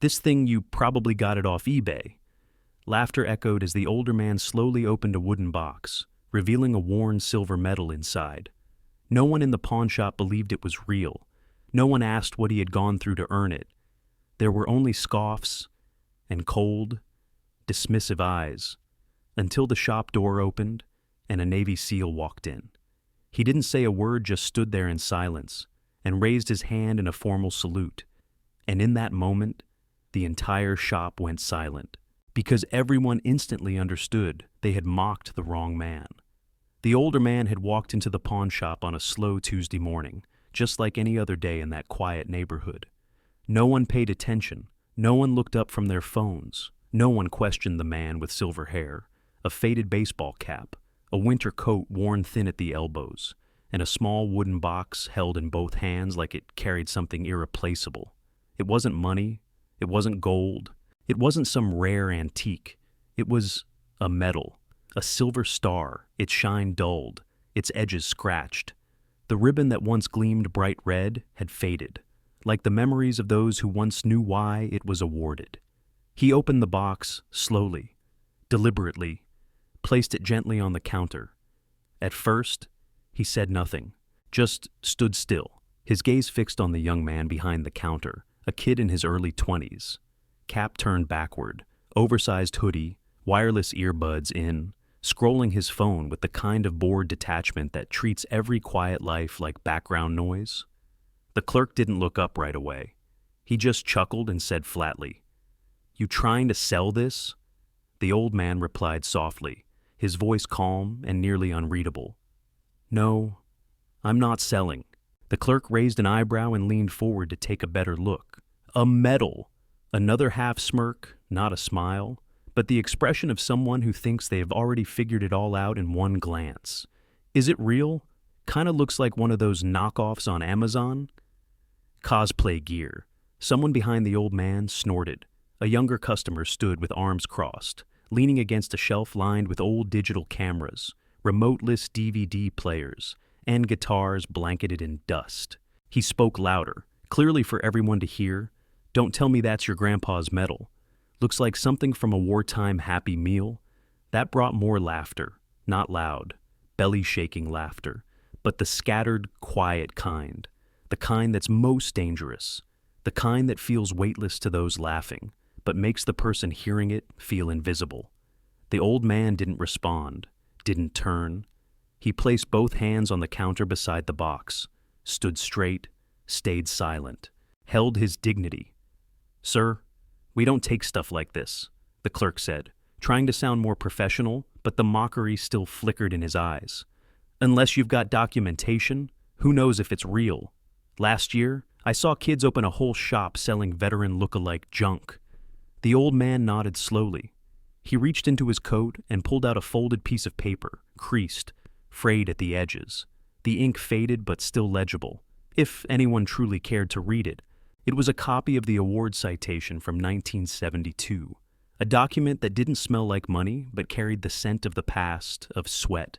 This thing you probably got it off eBay." Laughter echoed as the older man slowly opened a wooden box, revealing a worn silver medal inside. No one in the pawn shop believed it was real. No one asked what he had gone through to earn it. There were only scoffs and cold, dismissive eyes, until the shop door opened and a Navy SEAL walked in. He didn't say a word, just stood there in silence and raised his hand in a formal salute. And in that moment, the entire shop went silent, because everyone instantly understood they had mocked the wrong man. The older man had walked into the pawn shop on a slow Tuesday morning, just like any other day in that quiet neighborhood. No one paid attention. No one looked up from their phones. No one questioned the man with silver hair, a faded baseball cap, a winter coat worn thin at the elbows, and a small wooden box held in both hands like it carried something irreplaceable. It wasn't money. It wasn't gold. It wasn't some rare antique. It was a medal, a silver star, its shine dulled, its edges scratched. The ribbon that once gleamed bright red had faded, like the memories of those who once knew why it was awarded. He opened the box slowly, deliberately, placed it gently on the counter. At first, he said nothing, just stood still, his gaze fixed on the young man behind the counter, a kid in his early 20s. Cap turned backward, oversized hoodie, wireless earbuds in, scrolling his phone with the kind of bored detachment that treats every quiet life like background noise. The clerk didn't look up right away. He just chuckled and said flatly, "You trying to sell this?" The old man replied softly, his voice calm and nearly unreadable. "No, I'm not selling." The clerk raised an eyebrow and leaned forward to take a better look. A medal! Another half smirk, not a smile, but the expression of someone who thinks they have already figured it all out in one glance. Is it real? Kinda looks like one of those knockoffs on Amazon. Cosplay gear. Someone behind the old man snorted. A younger customer stood with arms crossed, leaning against a shelf lined with old digital cameras, remoteless DVD players, and guitars blanketed in dust. He spoke louder, clearly for everyone to hear. "Don't tell me that's your grandpa's medal. Looks like something from a wartime Happy Meal." That brought more laughter, not loud, belly-shaking laughter, but the scattered, quiet kind, the kind that's most dangerous, the kind that feels weightless to those laughing, but makes the person hearing it feel invisible. The old man didn't respond, didn't turn. He placed both hands on the counter beside the box, stood straight, stayed silent, held his dignity. "Sir, we don't take stuff like this," the clerk said, trying to sound more professional, but the mockery still flickered in his eyes. "Unless you've got documentation, who knows if it's real? Last year, I saw kids open a whole shop selling veteran look-alike junk." The old man nodded slowly. He reached into his coat and pulled out a folded piece of paper, creased, frayed at the edges. The ink faded but still legible, if anyone truly cared to read it. It was a copy of the award citation from 1972, a document that didn't smell like money but carried the scent of the past, of sweat,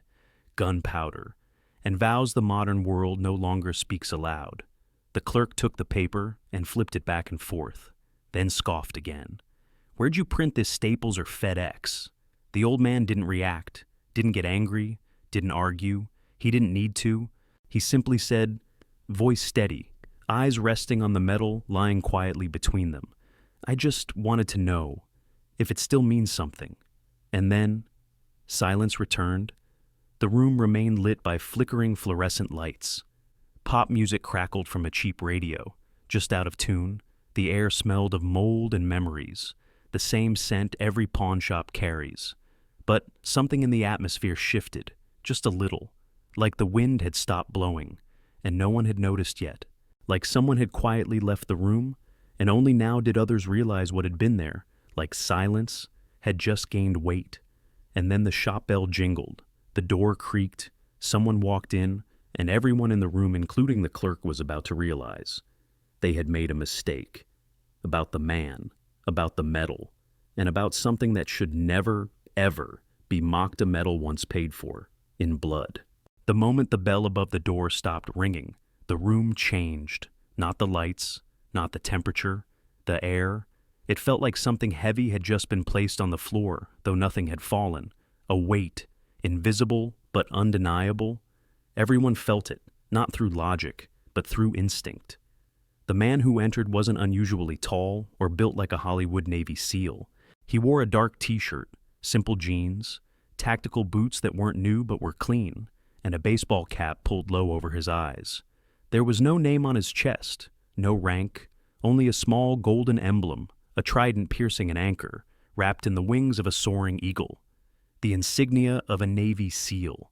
gunpowder, and vows the modern world no longer speaks aloud. The clerk took the paper and flipped it back and forth, then scoffed again. "Where'd you print this, Staples or FedEx?" The old man didn't react, didn't get angry, didn't argue. He didn't need to. He simply said, voice steady, eyes resting on the medal lying quietly between them, "I just wanted to know if it still means something." And then silence returned. The room remained lit by flickering fluorescent lights. Pop music crackled from a cheap radio, just out of tune. The air smelled of mold and memories, the same scent every pawn shop carries. But something in the atmosphere shifted, just a little, like the wind had stopped blowing, and no one had noticed yet, like someone had quietly left the room, and only now did others realize what had been there, like silence had just gained weight. And then the shop bell jingled, the door creaked, someone walked in, and everyone in the room, including the clerk, was about to realize they had made a mistake. About the man, about the medal, and about something that should never, ever be mocked, a medal once paid for, in blood. The moment the bell above the door stopped ringing, the room changed. Not the lights, not the temperature, the air. It felt like something heavy had just been placed on the floor, though nothing had fallen. A weight, invisible but undeniable. Everyone felt it, not through logic, but through instinct. The man who entered wasn't unusually tall or built like a Hollywood Navy SEAL. He wore a dark t-shirt, simple jeans, tactical boots that weren't new but were clean, and a baseball cap pulled low over his eyes. There was no name on his chest, no rank, only a small golden emblem, a trident piercing an anchor, wrapped in the wings of a soaring eagle. The insignia of a Navy SEAL.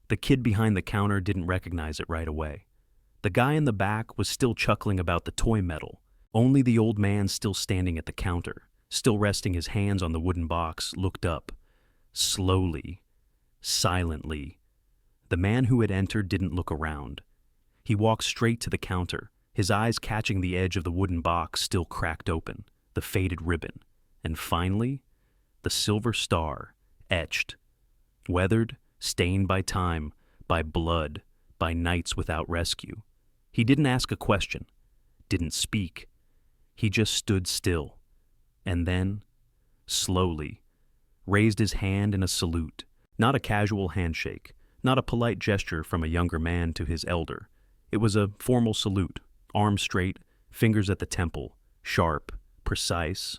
The kid behind the counter didn't recognize it right away. The guy in the back was still chuckling about the toy medal. Only the old man, still standing at the counter, still resting his hands on the wooden box, looked up. Slowly, silently. The man who had entered didn't look around. He walked straight to the counter, his eyes catching the edge of the wooden box still cracked open, the faded ribbon, and finally, the silver star, etched, weathered, stained by time, by blood, by nights without rescue. He didn't ask a question, didn't speak. He just stood still, and then, slowly, raised his hand in a salute, not a casual handshake, not a polite gesture from a younger man to his elder. It was a formal salute, arms straight, fingers at the temple, sharp, precise,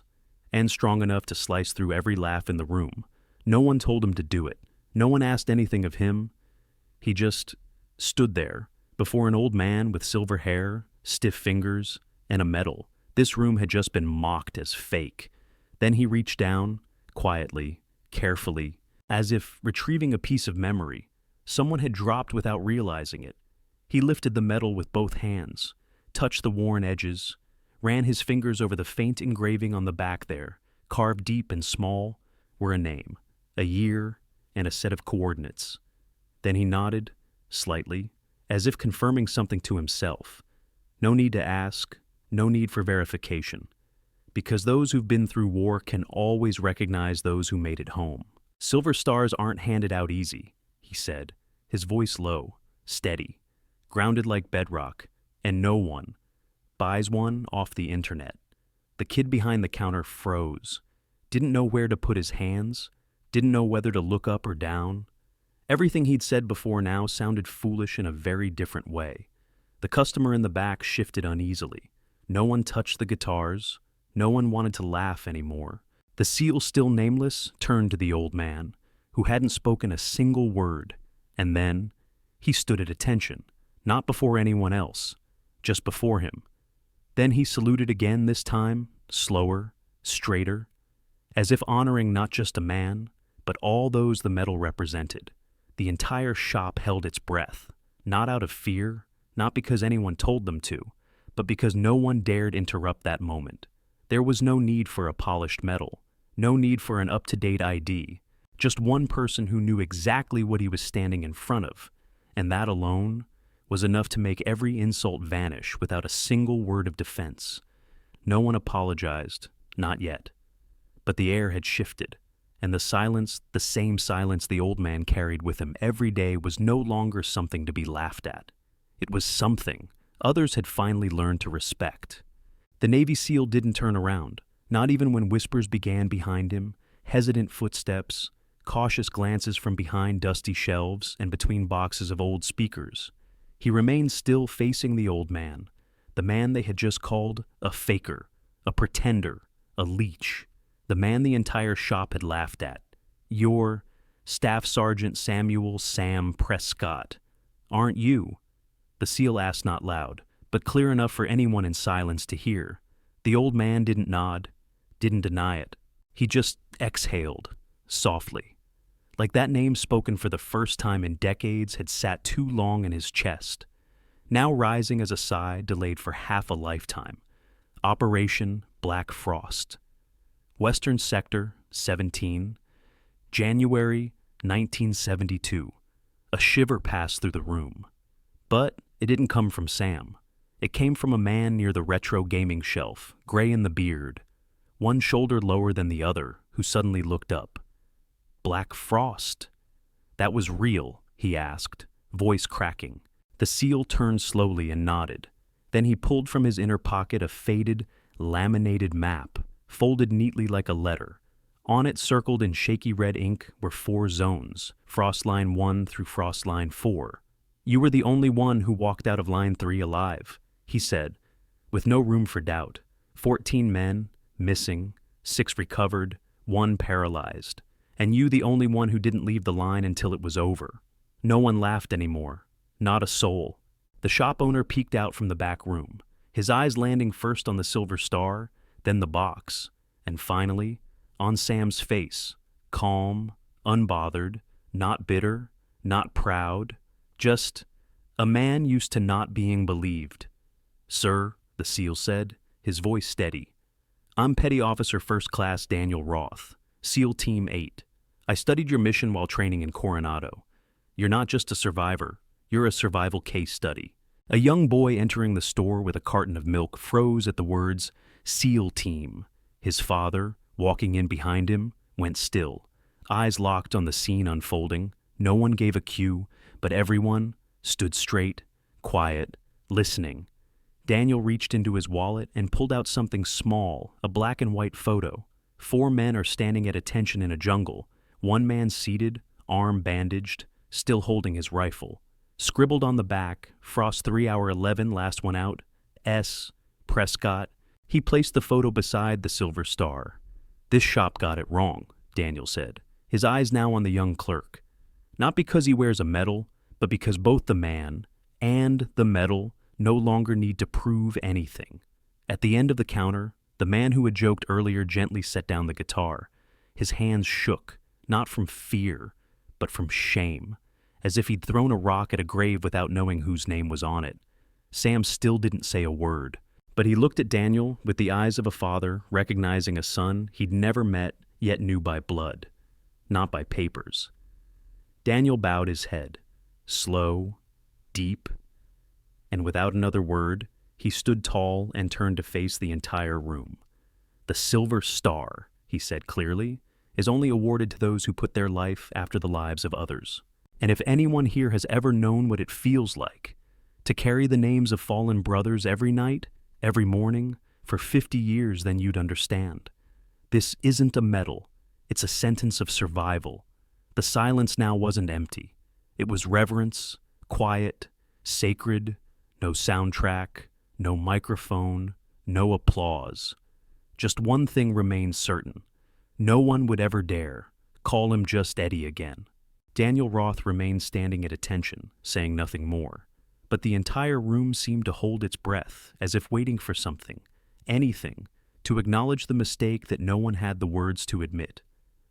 and strong enough to slice through every laugh in the room. No one told him to do it. No one asked anything of him. He just stood there, before an old man with silver hair, stiff fingers, and a medal. This room had just been mocked as fake. Then he reached down, quietly, carefully, as if retrieving a piece of memory someone had dropped without realizing it. He lifted the medal with both hands, touched the worn edges, ran his fingers over the faint engraving on the back there. Carved deep and small were a name, a year, and a set of coordinates. Then he nodded, slightly, as if confirming something to himself. No need to ask, no need for verification, because those who've been through war can always recognize those who made it home. Silver stars aren't handed out easy, he said, his voice low, steady, grounded like bedrock, and no one buys one off the internet. The kid behind the counter froze, didn't know where to put his hands, didn't know whether to look up or down. Everything he'd said before now sounded foolish in a very different way. The customer in the back shifted uneasily. No one touched the guitars. No one wanted to laugh anymore. The SEAL, still nameless, turned to the old man, who hadn't spoken a single word, and then he stood at attention, not before anyone else, just before him. Then he saluted again, this time, slower, straighter, as if honoring not just a man, but all those the medal represented. The entire shop held its breath, not out of fear, not because anyone told them to, but because no one dared interrupt that moment. There was no need for a polished medal, no need for an up-to-date ID, just one person who knew exactly what he was standing in front of, and that alone was enough to make every insult vanish without a single word of defense. No one apologized, not yet. But the air had shifted, and the silence, the same silence the old man carried with him every day, was no longer something to be laughed at. It was something others had finally learned to respect. The Navy SEAL didn't turn around, not even when whispers began behind him, hesitant footsteps, cautious glances from behind dusty shelves and between boxes of old speakers. He remained still, facing the old man, the man they had just called a faker, a pretender, a leech, the man the entire shop had laughed at. "You're Staff Sergeant Samuel Sam Prescott, aren't you?" The SEAL asked, not loud, but clear enough for anyone in silence to hear. The old man didn't nod, didn't deny it. He just exhaled, softly, like that name spoken for the first time in decades had sat too long in his chest, now rising as a sigh delayed for half a lifetime. Operation Black Frost. Western Sector, 17, January 1972. A shiver passed through the room. But it didn't come from Sam. It came from a man near the retro gaming shelf, gray in the beard, one shoulder lower than the other, who suddenly looked up. Black Frost. That was real, he asked, voice cracking. The SEAL turned slowly and nodded. Then he pulled from his inner pocket a faded, laminated map, folded neatly like a letter. On it, circled in shaky red ink, were 4 zones, frost line 1 through frost line 4. "You were the only one who walked out of line 3 alive," he said, with no room for doubt. 14 men, missing, 6 recovered, 1 paralyzed. And you the only one who didn't leave the line until it was over. No one laughed anymore. Not a soul. The shop owner peeked out from the back room, his eyes landing first on the silver star, then the box, and finally, on Sam's face, calm, unbothered, not bitter, not proud, just a man used to not being believed. "Sir," the SEAL said, his voice steady, "I'm Petty Officer First Class Daniel Roth, SEAL Team 8. I studied your mission while training in Coronado. You're not just a survivor, you're a survival case study." A young boy entering the store with a carton of milk froze at the words, "SEAL Team." His father, walking in behind him, went still, eyes locked on the scene unfolding. No one gave a cue, but everyone stood straight, quiet, listening. Daniel reached into his wallet and pulled out something small, a black and white photo. 4 men are standing at attention in a jungle. 1 man seated, arm bandaged, still holding his rifle. Scribbled on the back, Frost 3 hour 11, last one out, S. Prescott. He placed the photo beside the silver star. "This shop got it wrong," Daniel said, his eyes now on the young clerk. "Not because he wears a medal, but because both the man and the medal no longer need to prove anything." At the end of the counter, the man who had joked earlier gently set down the guitar. His hands shook, not from fear, but from shame, as if he'd thrown a rock at a grave without knowing whose name was on it. Sam still didn't say a word, but he looked at Daniel with the eyes of a father recognizing a son he'd never met yet knew by blood, not by papers. Daniel bowed his head, slow, deep, and without another word, he stood tall and turned to face the entire room. "The Silver Star," he said clearly, "is only awarded to those who put their life after the lives of others. And if anyone here has ever known what it feels like to carry the names of fallen brothers every night, every morning, for 50 years, then you'd understand. This isn't a medal. It's a sentence of survival." The silence now wasn't empty. It was reverence, quiet, sacred, no soundtrack, no microphone, no applause. Just one thing remained certain. No one would ever dare call him just Eddie again. Daniel Roth remained standing at attention, saying nothing more. But the entire room seemed to hold its breath, as if waiting for something, anything, to acknowledge the mistake that no one had the words to admit.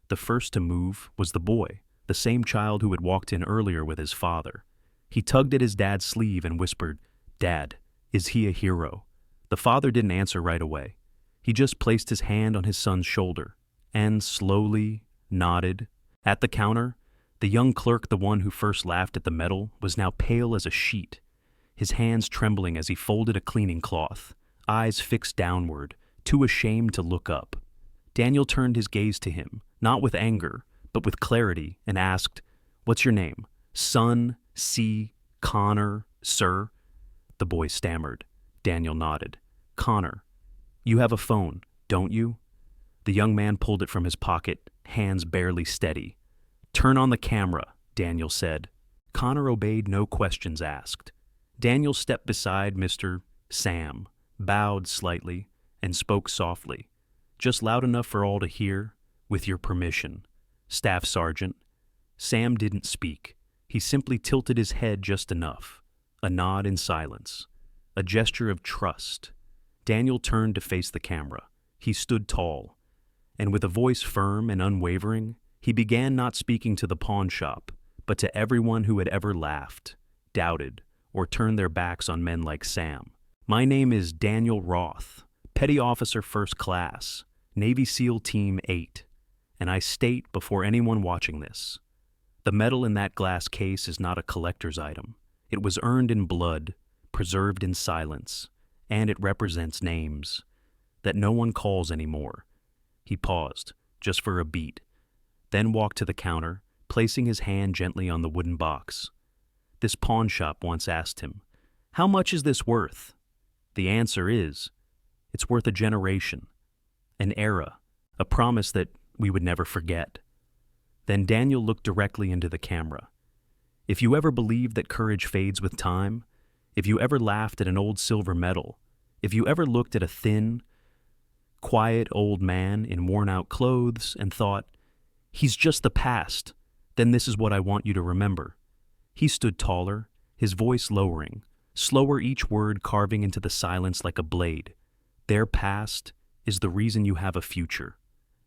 The first to move was the boy, the same child who had walked in earlier with his father. He tugged at his dad's sleeve and whispered, "Dad, is he a hero?" The father didn't answer right away. He just placed his hand on his son's shoulder and slowly nodded. At the counter, the young clerk, the one who first laughed at the medal, was now pale as a sheet, his hands trembling as he folded a cleaning cloth, eyes fixed downward, too ashamed to look up. Daniel turned his gaze to him, not with anger, but with clarity, and asked, "What's your name?" "Son, C. Connor, sir." The boy stammered. Daniel nodded. "Connor, you have a phone, don't you?" The young man pulled it from his pocket, hands barely steady. "Turn on the camera," Daniel said. Connor obeyed, no questions asked. Daniel stepped beside Mr. Sam, bowed slightly, and spoke softly, just loud enough for all to hear, "With your permission, Staff Sergeant." Sam didn't speak. He simply tilted his head just enough. A nod in silence. A gesture of trust. Daniel turned to face the camera. He stood tall, and with a voice firm and unwavering, he began not speaking to the pawn shop, but to everyone who had ever laughed, doubted, or turned their backs on men like Sam. "My name is Daniel Roth, Petty Officer First Class, Navy SEAL Team 8, and I state before anyone watching this, the medal in that glass case is not a collector's item. It was earned in blood, preserved in silence, and it represents names that no one calls anymore." He paused, just for a beat, then walked to the counter, placing his hand gently on the wooden box. This pawn shop once asked him, "How much is this worth?" The answer is, it's worth a generation, an era, a promise that we would never forget. Then Daniel looked directly into the camera. If you ever believed that courage fades with time, if you ever laughed at an old silver medal, if you ever looked at a thin, quiet old man in worn-out clothes and thought, "He's just the past," then this is what I want you to remember. He stood taller, his voice lowering, slower each word carving into the silence like a blade. Their past is the reason you have a future.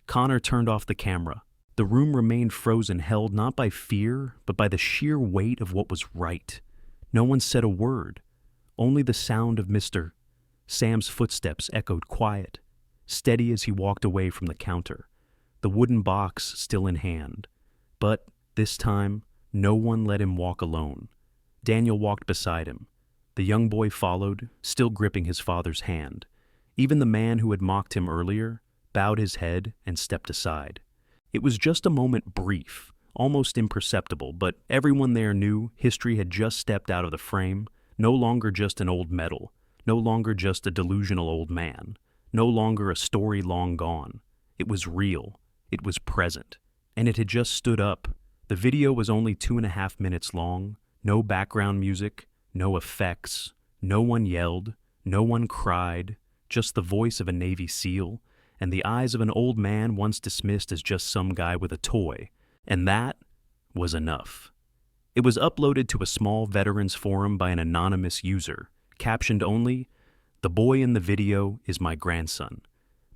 Connor turned off the camera. The room remained frozen, held not by fear, but by the sheer weight of what was right. No one said a word. Only the sound of Mr. Sam's footsteps echoed quiet, steady as he walked away from the counter, the wooden box still in hand. But this time, no one let him walk alone. Daniel walked beside him. The young boy followed, still gripping his father's hand. Even the man who had mocked him earlier bowed his head and stepped aside. It was just a moment, brief, almost imperceptible, but everyone there knew history had just stepped out of the frame, no longer just an old medal, no longer just a delusional old man, no longer a story long gone. It was real, it was present, and it had just stood up. The video was only 2.5 minutes long, no background music, no effects, no one yelled, no one cried, just the voice of a Navy SEAL and the eyes of an old man once dismissed as just some guy with a toy. And that was enough. It was uploaded to a small veterans forum by an anonymous user, captioned only, "The boy in the video is my grandson,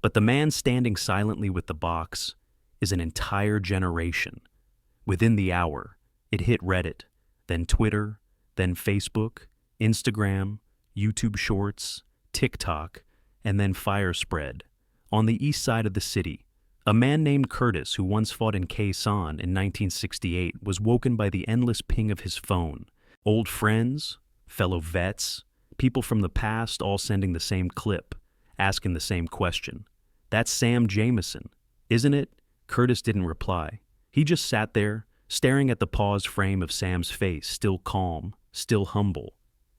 but the man standing silently with the box is an entire generation." Within the hour, it hit Reddit, then Twitter, then Facebook, Instagram, YouTube Shorts, TikTok, and then fire spread. On the east side of the city, a man named Curtis, who once fought in Quezon in 1968, was woken by the endless ping of his phone. Old friends, fellow vets, people from the past all sending the same clip, asking the same question. "That's Sam Jameson, isn't it?" Curtis didn't reply. He just sat there, staring at the paused frame of Sam's face, still calm, still humble.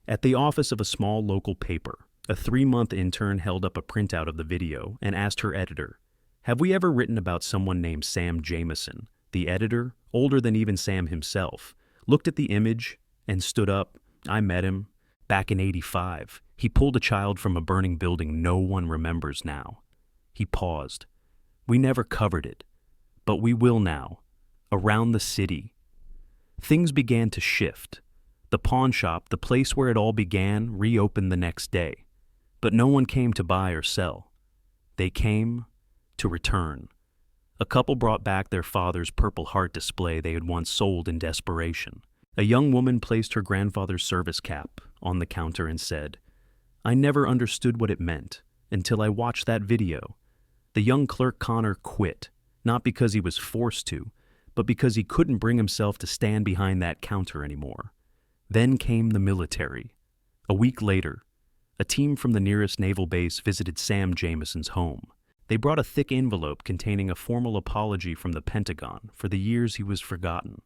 At the office of a small local paper, a 3-month intern held up a printout of the video and asked her editor, "Have we ever written about someone named Sam Jameson?" The editor, older than even Sam himself, looked at the image and stood up. "I met him back in '85. He pulled a child from a burning building no one remembers now." He paused. "We never covered it, but we will now. Around the city." Things began to shift. The pawn shop, the place where it all began, reopened the next day. But no one came to buy or sell. They came to return. A couple brought back their father's Purple Heart display they had once sold in desperation. A young woman placed her grandfather's service cap on the counter and said, "I never understood what it meant until I watched that video." The young clerk Connor quit, not because he was forced to, but because he couldn't bring himself to stand behind that counter anymore. Then came the military. A week later, a team from the nearest naval base visited Sam Jameson's home. They brought a thick envelope containing a formal apology from the Pentagon for the years he was forgotten,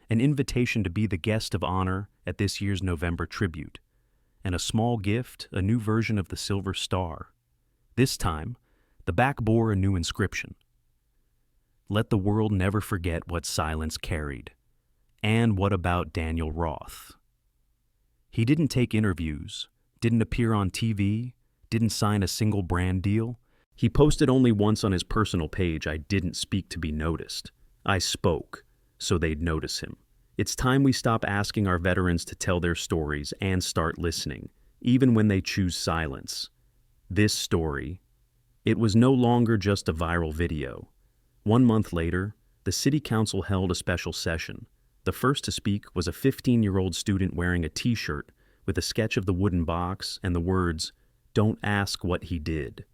an invitation to be the guest of honor at this year's November tribute, and a small gift, a new version of the Silver Star. This time, the back bore a new inscription: "Let the world never forget what silence carried." And what about Daniel Roth? He didn't take interviews, didn't appear on TV, didn't sign a single brand deal. He posted only once on his personal page, "I didn't speak to be noticed. I spoke, so they'd notice him." It's time we stop asking our veterans to tell their stories and start listening, even when they choose silence. This story, it was no longer just a viral video. 1 month later, the city council held a special session. The first to speak was a 15-year-old student wearing a t-shirt with a sketch of the wooden box and the words, "Don't ask what he did.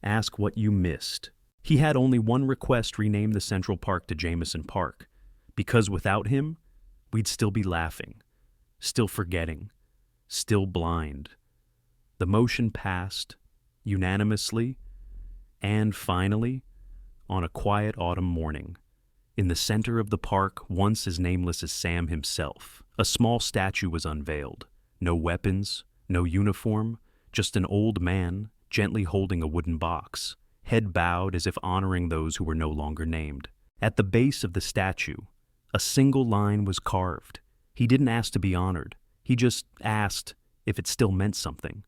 Ask what you missed." He had only one request: rename the Central Park to Jameson Park, because without him, we'd still be laughing, still forgetting, still blind. The motion passed, unanimously, and finally, on a quiet autumn morning, in the center of the park, once as nameless as Sam himself, a small statue was unveiled. No weapons, no uniform, just an old man gently holding a wooden box. head bowed as if honoring those who were no longer named. At the base of the statue, a single line was carved. He didn't ask to be honored. He just asked if it still meant something.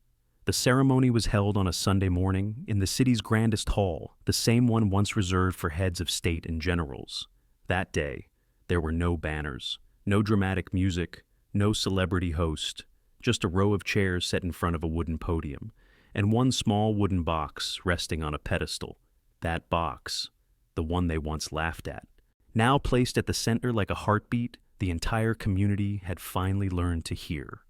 The ceremony was held on a Sunday morning in the city's grandest hall, the same one once reserved for heads of state and generals. That day, there were no banners, no dramatic music, no celebrity host, just a row of chairs set in front of a wooden podium, and one small wooden box resting on a pedestal. That box, the one they once laughed at. Now placed at the center like a heartbeat, the entire community had finally learned to hear.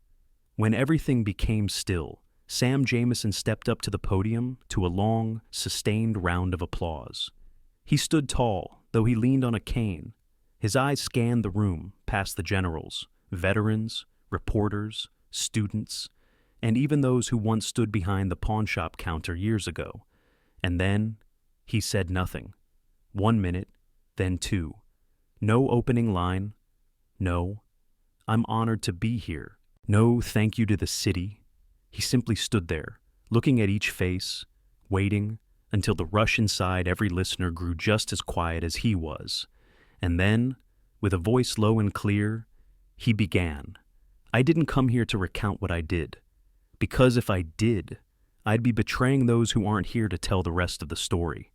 When everything became still, Sam Jameson stepped up to the podium to a long, sustained round of applause. He stood tall, though he leaned on a cane. His eyes scanned the room, past the generals, veterans, reporters, students, and even those who once stood behind the pawnshop counter years ago. And then, he said nothing. 1 minute, then 2. No opening line. No, I'm honored to be here. No thank you to the city. He simply stood there, looking at each face, waiting until the rush inside every listener grew just as quiet as he was. And then, with a voice low and clear, he began. I didn't come here to recount what I did, because if I did, I'd be betraying those who aren't here to tell the rest of the story.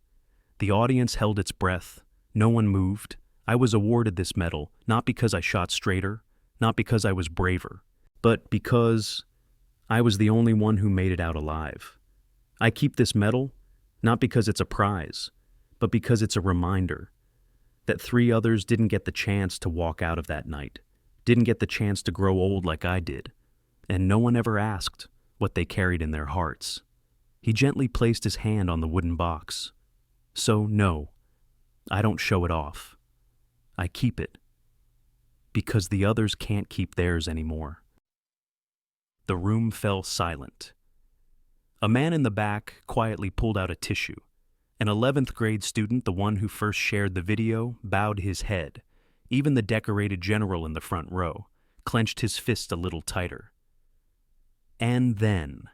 The audience held its breath. No one moved. I was awarded this medal not because I shot straighter, not because I was braver, but because I was the only one who made it out alive. I keep this medal not because it's a prize, but because it's a reminder that 3 others didn't get the chance to walk out of that night, didn't get the chance to grow old like I did, and no one ever asked what they carried in their hearts. He gently placed his hand on the wooden box. So no, I don't show it off. I keep it, because the others can't keep theirs anymore. The room fell silent. A man in the back quietly pulled out a tissue. An 11th grade student, the one who first shared the video, bowed his head. Even the decorated general in the front row clenched his fist a little tighter. And then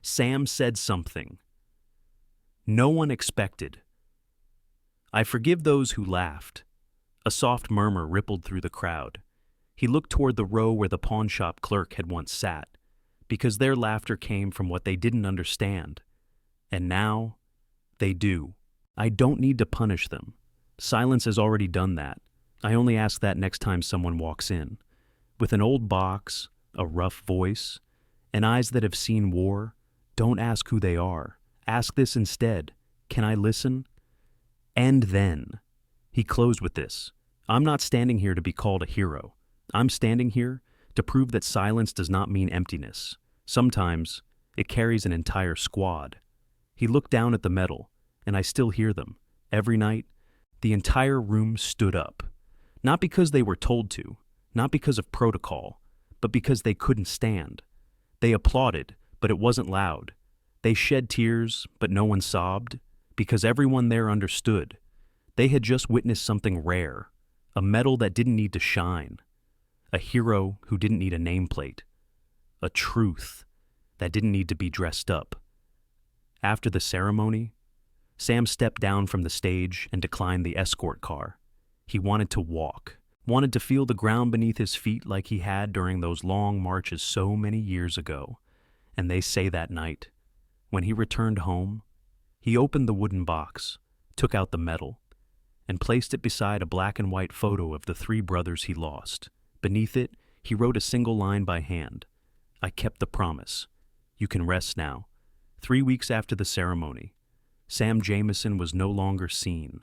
Sam said something no one expected. I forgive those who laughed. A soft murmur rippled through the crowd. He looked toward the row where the pawnshop clerk had once sat, because their laughter came from what they didn't understand. And now, they do. I don't need to punish them. Silence has already done that. I only ask that next time someone walks in. With an old box, a rough voice, and eyes that have seen war, don't ask who they are. Ask this instead. Can I listen? And then, he closed with this. I'm not standing here to be called a hero. I'm standing here to prove that silence does not mean emptiness. Sometimes, it carries an entire squad. He looked down at the medal, and I still hear them. Every night, the entire room stood up. Not because they were told to, not because of protocol, but because they couldn't stand. They applauded, but it wasn't loud. They shed tears, but no one sobbed, because everyone there understood. They had just witnessed something rare, a medal that didn't need to shine, a hero who didn't need a nameplate, a truth that didn't need to be dressed up. After the ceremony, Sam stepped down from the stage and declined the escort car. He wanted to walk, wanted to feel the ground beneath his feet like he had during those long marches so many years ago. And they say that night, when he returned home, he opened the wooden box, took out the medal, and placed it beside a black and white photo of the 3 brothers he lost. Beneath it, he wrote a single line by hand. I kept the promise. You can rest now. 3 weeks after the ceremony, Sam Jameson was no longer seen.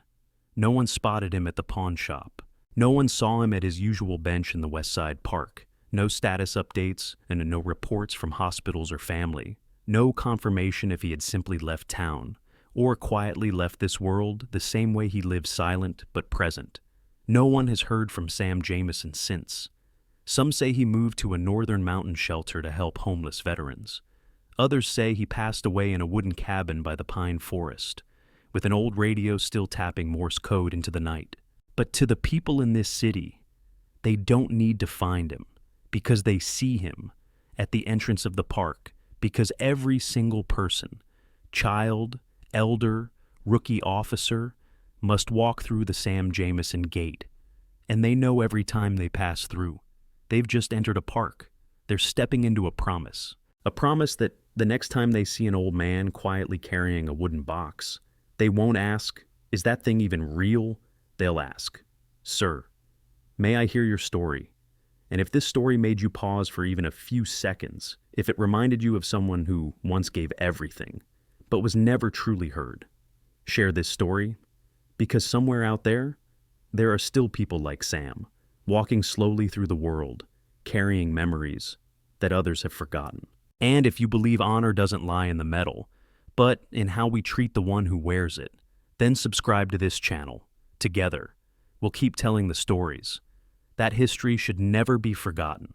No one spotted him at the pawn shop. No one saw him at his usual bench in the West Side Park. No status updates and no reports from hospitals or family. No confirmation if he had simply left town or quietly left this world the same way he lived, silent but present. No one has heard from Sam Jameson since. Some say he moved to a northern mountain shelter to help homeless veterans. Others say he passed away in a wooden cabin by the pine forest, with an old radio still tapping Morse code into the night. But to the people in this city, they don't need to find him, because they see him at the entrance of the park, because every single person, child, elder, rookie officer, must walk through the Sam Jameson gate, and they know every time they pass through. They've just entered a park. They're stepping into a promise that the next time they see an old man quietly carrying a wooden box, they won't ask, "Is that thing even real?" They'll ask, "Sir, may I hear your story?" And if this story made you pause for even a few seconds, if it reminded you of someone who once gave everything, but was never truly heard, share this story, because somewhere out there, there are still people like Sam, walking slowly through the world, carrying memories that others have forgotten. And if you believe honor doesn't lie in the metal, but in how we treat the one who wears it, then subscribe to this channel. Together, we'll keep telling the stories. That history should never be forgotten.